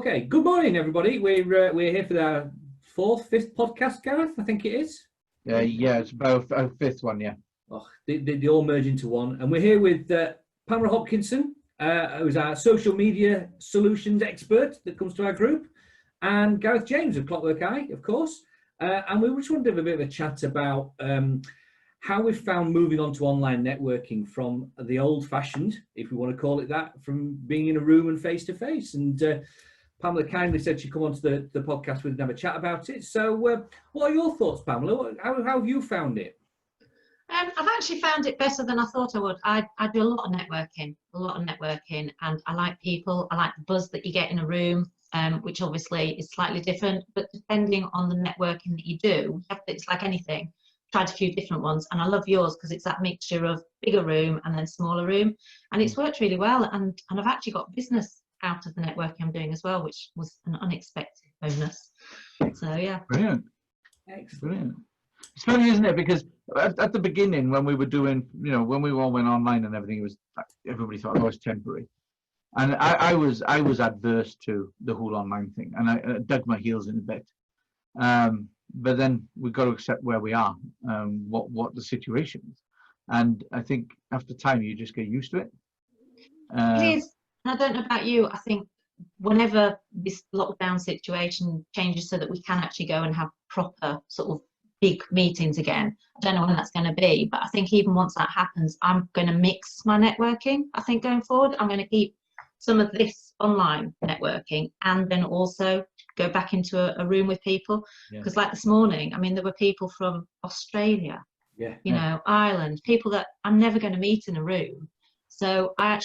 Okay, good morning, everybody. We're here for our fifth podcast, Gareth. I think it is. Yeah, it's about a fifth one. Yeah. Oh, they all merge into one, and we're here with Pamela Hopkinson, who's our social media solutions expert that comes to our group, and Gareth James of Clockwork Eye, of course. And we just wanted to have a bit of a chat about how we've found moving on to online networking from the old-fashioned, if we want to call it that, from being in a room and face-to-face. And Pamela kindly said she'd come onto the podcast with and have a chat about it. So what are your thoughts, Pamela? How have you found it? I've actually found it better than I thought I would. I do a lot of networking, and I like people. I like the buzz that you get in a room, which obviously is slightly different, but depending on the networking that you do, it's like anything. Tried a few different ones, and I love yours because it's that mixture of bigger room and then smaller room, and it's worked really well, and I've actually got business out of the networking I'm doing as well, which was an unexpected bonus. So yeah. Brilliant. Excellent. Brilliant. It's funny, isn't it? Because at the beginning, when we were doing, when we all went online and everything, it was everybody thought it was temporary, and I was adverse to the whole online thing, and I dug my heels in a bit. But then we've got to accept where we are, what the situation is, and I think after time you just get used to it. It is. I don't know about you. I think whenever this lockdown situation changes so that we can actually go and have proper sort of big meetings again, I don't know when that's going to be, but I think even once that happens, I'm going to mix my networking. I think going forward, I'm going to keep some of this online networking and then also go back into a room with people. Because like this morning, I mean, there were people from Australia, Ireland, people that I'm never going to meet in a room. So I'm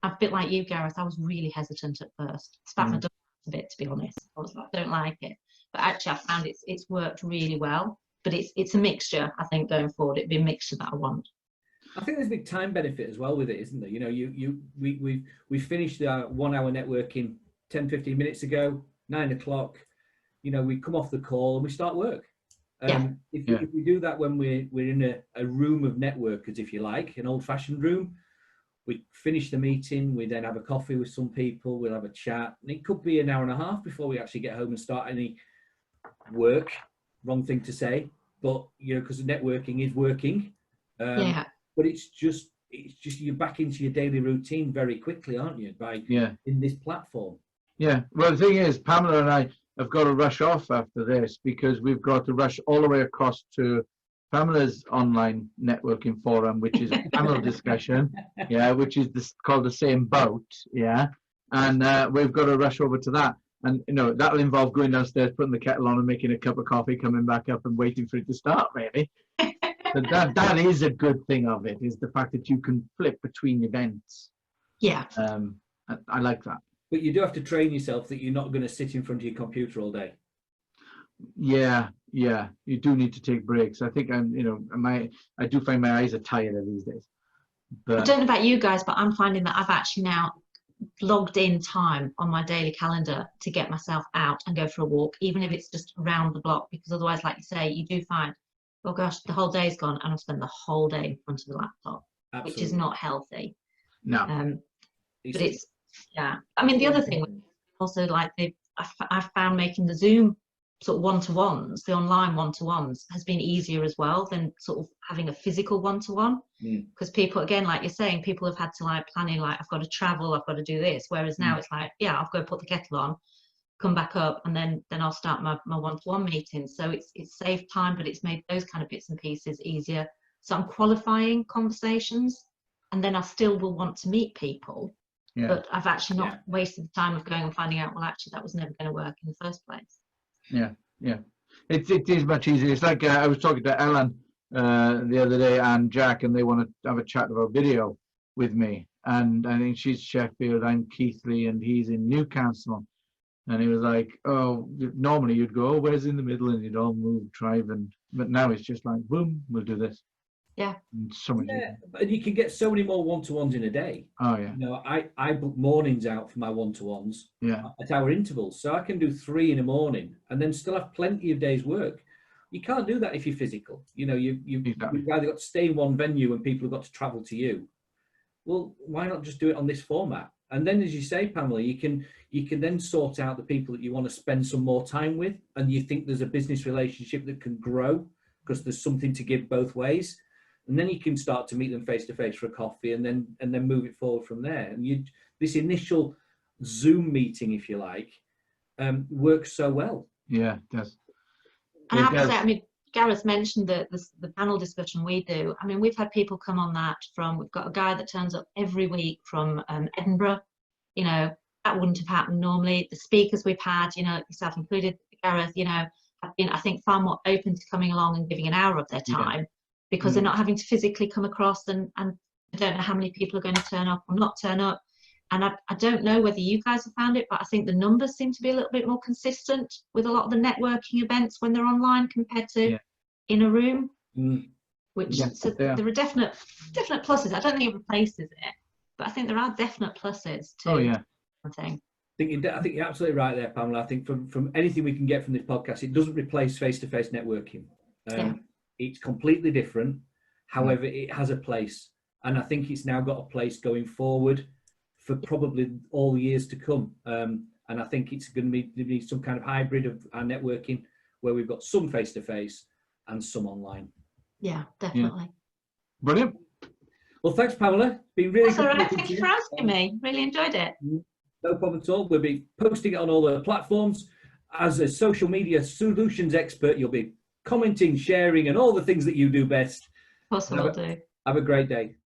a bit like you, Gareth. I was really hesitant at first. Spat my dog a bit, to be honest. I was like, I don't like it. But actually, I found it's worked really well. But it's a mixture, I think, going forward. It'd be a mixture that I want. I think there's a big time benefit as well with it, isn't there? We finished our 1 hour networking 10-15 minutes ago, 9 o'clock. We come off the call and we start work. If we do that when we're in a room of networkers, if you like, an old-fashioned room, we finish the meeting, we then have a coffee with some people, we'll have a chat, and it could be an hour and a half before we actually get home and start any work. Wrong thing to say, but because networking is working. But it's just you're back into your daily routine very quickly, aren't you? In this platform. Yeah. Well, the thing is, Pamela and I have got to rush off after this because we've got to rush all the way across to Pamela's online networking forum, which is a panel discussion, which is called The Same Boat, and we've got to rush over to that, and that'll involve going downstairs, putting the kettle on, and making a cup of coffee, coming back up, and waiting for it to start. Really, so that is a good thing of it, is the fact that you can flip between events. Yeah. I like that. But you do have to train yourself that you're not going to sit in front of your computer all day. Yeah, you do need to take breaks. I think I do find my eyes are tired these days. But I don't know about you guys, but I'm finding that I've actually now logged in time on my daily calendar to get myself out and go for a walk, even if it's just around the block, because otherwise, like you say, you do find, oh gosh, the whole day's gone and I've spent the whole day in front of the laptop. Absolutely. Which is not healthy. No. But it's, I mean, the other thing also, like I found making the Zoom sort of one-to-ones, the online one-to-ones, has been easier as well than sort of having a physical one-to-one, because people, again, like you're saying, people have had to planning, I've got to travel, I've got to do this, whereas now it's I'll go put the kettle on, come back up, and then I'll start my one-to-one meeting. So it's saved time, but it's made those kind of bits and pieces easier. So I'm qualifying conversations, and then I still will want to meet people, but I've actually not wasted the time of going and finding out, well, actually that was never going to work in the first place. Yeah. It is much easier. It's like I was talking to Ellen the other day and Jack, and they want to have a chat about video with me. And I think she's Sheffield, I'm Keighley, and he's in Newcastle. And he was like, oh, normally you'd go, oh, where's in the middle? And you'd all move, drive. But now it's just like, boom, we'll do this. Yeah. And so much and you can get so many more one-to-ones in a day. Oh, yeah. I book mornings out for my one-to-ones at our intervals. So I can do 3 in the morning and then still have plenty of days' work. You can't do that if you're physical. You've either got to stay in one venue and people have got to travel to you. Well, why not just do it on this format? And then, as you say, Pamela, you can then sort out the people that you want to spend some more time with, and you think there's a business relationship that can grow because there's something to give both ways. And then you can start to meet them face to face for a coffee, and then move it forward from there. And this initial Zoom meeting, if you like, works so well. Yeah, it does. And I have to say, I mean, Gareth mentioned the panel discussion we do. I mean, we've had people come on that we've got a guy that turns up every week from Edinburgh. You know, that wouldn't have happened normally. The speakers we've had, you know, yourself included, Gareth, you know, have been, I think, far more open to coming along and giving an hour of their time because they're not having to physically come across, and I don't know how many people are going to turn up or not turn up. And I don't know whether you guys have found it, but I think the numbers seem to be a little bit more consistent with a lot of the networking events when they're online compared to in a room. Which so there are definite pluses. I don't think it replaces it, but I think there are definite pluses to the thing. I think you're absolutely right there, Pamela. I think from anything we can get from this podcast, it doesn't replace face-to-face networking. It's completely different. However, it has a place, and I think it's now got a place going forward for probably all years to come. And I think it's going to be some kind of hybrid of our networking where we've got some face-to-face and some online. Yeah, definitely. Yeah. Brilliant. Well, thanks, Pamela. Been really That's all right. Thank you for asking me. Really enjoyed it. No problem at all. We'll be posting it on all the platforms. As a social media solutions expert, you'll be commenting, sharing, and all the things that you do best. Of course I will do. Have a great day.